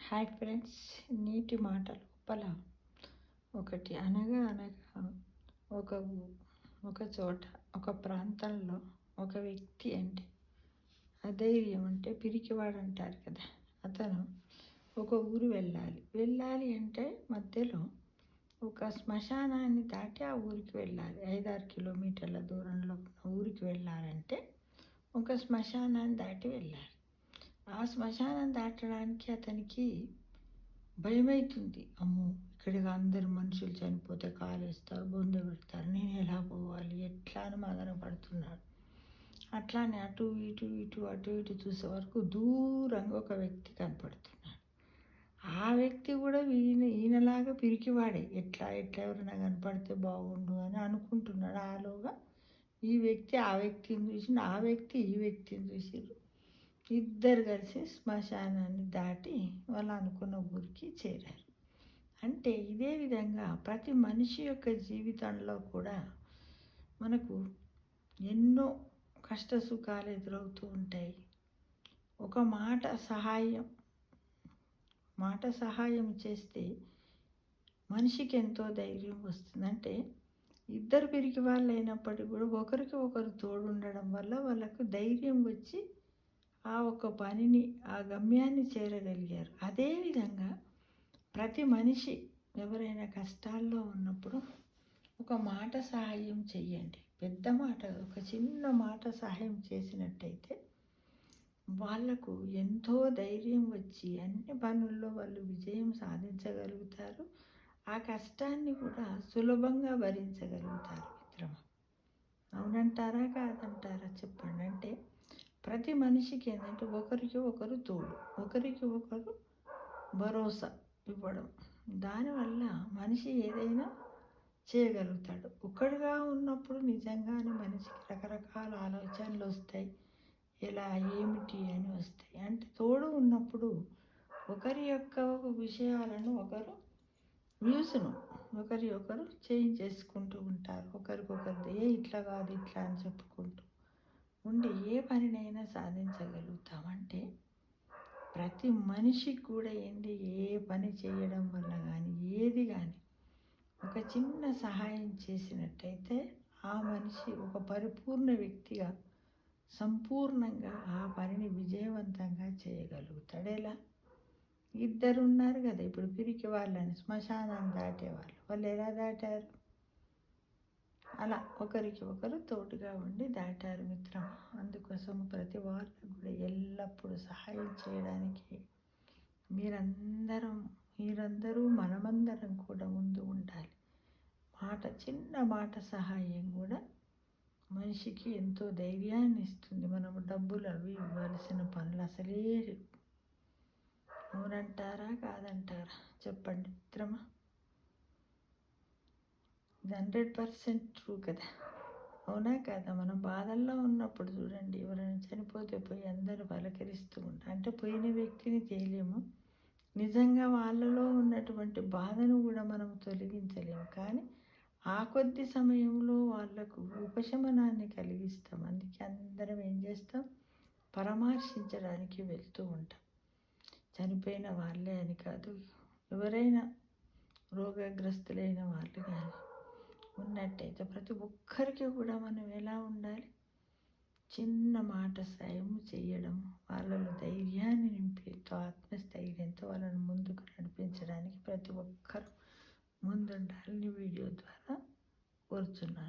Hi friends, నీటి మాట లోపల ఒకటి అనగా అనగా ఒక ఒక చోట ఒక ప్రాంతంలో ఒక వ్యక్తి అంటే అధైర్యం అంటే పిరికివాడు అంటారు కదా. అతను ఒక ఊరు వెళ్ళాలి అంటే మధ్యలో ఒక శ్మశానాన్ని దాటి ఆ ఊరికి వెళ్ళాలి. 5-6 కిలోమీటర్ల దూరంలో ఉన్న ఊరికి వెళ్ళాలంటే ఒక శ్మశానాన్ని దాటి వెళ్ళాలి. ఆ శ్మశానం దాటడానికి అతనికి భయమవుతుంది. అమ్మో, ఇక్కడికి అందరు మనుషులు చనిపోతే కాలేస్తారు, బొంద పెడతారు, నేను ఎలా పోవాలి, ఎట్లా అని మదన పడుతున్నాడు. అట్లానే అటు ఇటు చూసే వరకు దూరంగా ఒక వ్యక్తి కనపడుతున్నాడు. ఆ వ్యక్తి కూడా ఈయనలాగా పిరికివాడే. ఎట్లా ఎవరైనా కనపడితే బాగుండు అని అనుకుంటున్నాడు. ఆలోగా ఈ వ్యక్తి ఆ వ్యక్తిని చూసి, ఆ వ్యక్తి ఈ వ్యక్తిని చూసిరు. ఇద్దరు కలిసి శ్మశానాన్ని దాటి వాళ్ళు అనుకున్న ఊరికి చేరారు. అంటే ఇదే విధంగా ప్రతి మనిషి యొక్క జీవితంలో కూడా మనకు ఎన్నో కష్ట సుఖాలు ఎదురవుతూ ఉంటాయి. ఒక మాట సహాయం చేస్తే మనిషికి ఎంతో ధైర్యం వస్తుంది. అంటే ఇద్దరు పిరికి వాళ్ళు అయినప్పటికీ కూడా ఒకరికి ఒకరు తోడు ఉండడం వల్ల వాళ్ళకు ధైర్యం వచ్చి ఆ ఒక్క పనిని, ఆ గమ్యాన్ని చేరగలిగారు. అదేవిధంగా ప్రతి మనిషి ఎవరైనా కష్టాల్లో ఉన్నప్పుడు ఒక మాట సహాయం చెయ్యండి. పెద్ద మాట, ఒక చిన్న మాట సహాయం చేసినట్టయితే వాళ్లకు ఎంతో ధైర్యం వచ్చి అన్ని పనుల్లో వాళ్ళు విజయం సాధించగలుగుతారు. ఆ కష్టాన్ని కూడా సులభంగా భరించగలుగుతారు. మిత్రమా, అవునంటారా కాదంటారా చెప్పండి. అంటే ప్రతి మనిషికి ఏంటంటే ఒకరికి ఒకరు తోడు, ఒకరికి ఒకరు భరోసా ఇవ్వడం. దానివల్ల మనిషి ఏదైనా చేయగలుగుతాడు. ఒక్కడిగా ఉన్నప్పుడు నిజంగానే మనిషికి రకరకాల ఆలోచనలు వస్తాయి. ఎలా ఏమిటి అని వస్తాయి. అంటే తోడు ఉన్నప్పుడు ఒకరి యొక్క విషయాలను ఒకరి చేంజ్ చేసుకుంటూ ఉంటారు. ఒకరికొకరు ఇట్లా కాదు ఇట్లా అని చెప్పుకుంటూ ఉండి ఏ పనినైనా సాధించగలుగుతామంటే ప్రతి మనిషికి కూడా ఏ పని చేయడం వల్ల కానీ ఏది కానీ ఒక చిన్న సహాయం చేసినట్టయితే ఆ మనిషి ఒక పరిపూర్ణ వ్యక్తిగా సంపూర్ణంగా ఆ పనిని విజయవంతంగా చేయగలుగుతాడు. ఎలా? ఇద్దరు ఉన్నారు కదా ఇప్పుడు పిరికి వాళ్ళని శ్మశానాన్ని దాటేవాళ్ళు, వాళ్ళు ఎలా దాటారు? అలా ఒకరికి ఒకరు తోడుగా ఉండి దాటారు మిత్రమా. అందుకోసం ప్రతి వాళ్ళకు కూడా ఎల్లప్పుడూ సహాయం చేయడానికి మీరందరూ మనమందరం కూడా ముందు ఉండాలి. చిన్న మాట సహాయం కూడా మనిషికి ఎంతో ధైర్యాన్ని ఇస్తుంది. మనము డబ్బులు అవి ఇవ్వాల్సిన పనులు అసలే అవునంటారా కాదంటారా చెప్పండి మిత్రమా. ఇది 100% ట్రూ కదా, అవునా కదా. మనం బాధల్లో ఉన్నప్పుడు చూడండి, ఎవరైనా చనిపోతే పోయి అందరూ పలకరిస్తూ ఉంటారు. అంటే పోయిన వ్యక్తిని చేయలేము, నిజంగా వాళ్ళలో ఉన్నటువంటి బాధను కూడా మనం తొలగించలేము, కానీ ఆ కొద్ది సమయంలో వాళ్లకు ఉపశమనాన్ని కలిగిస్తాం. అందుకే అందరం ఏం చేస్తాం, పరామర్శించడానికి వెళ్తూ ఉంటాం. చనిపోయిన వాళ్ళే అని కాదు, ఎవరైనా రోగగ్రస్తులైన వాళ్ళు కానీ ఉన్నట్టయితే ప్రతి ఒక్కరికి కూడా మనం ఎలా ఉండాలి, చిన్న మాట సాయం చేయడం, వాళ్ళలో ధైర్యాన్ని నింపి ఆత్మస్థైర్యంతో వాళ్ళని ముందుకు నడిపించడానికి ప్రతి ఒక్కరు ముందుండాలని వీడియో ద్వారా కోరుచున్నాను.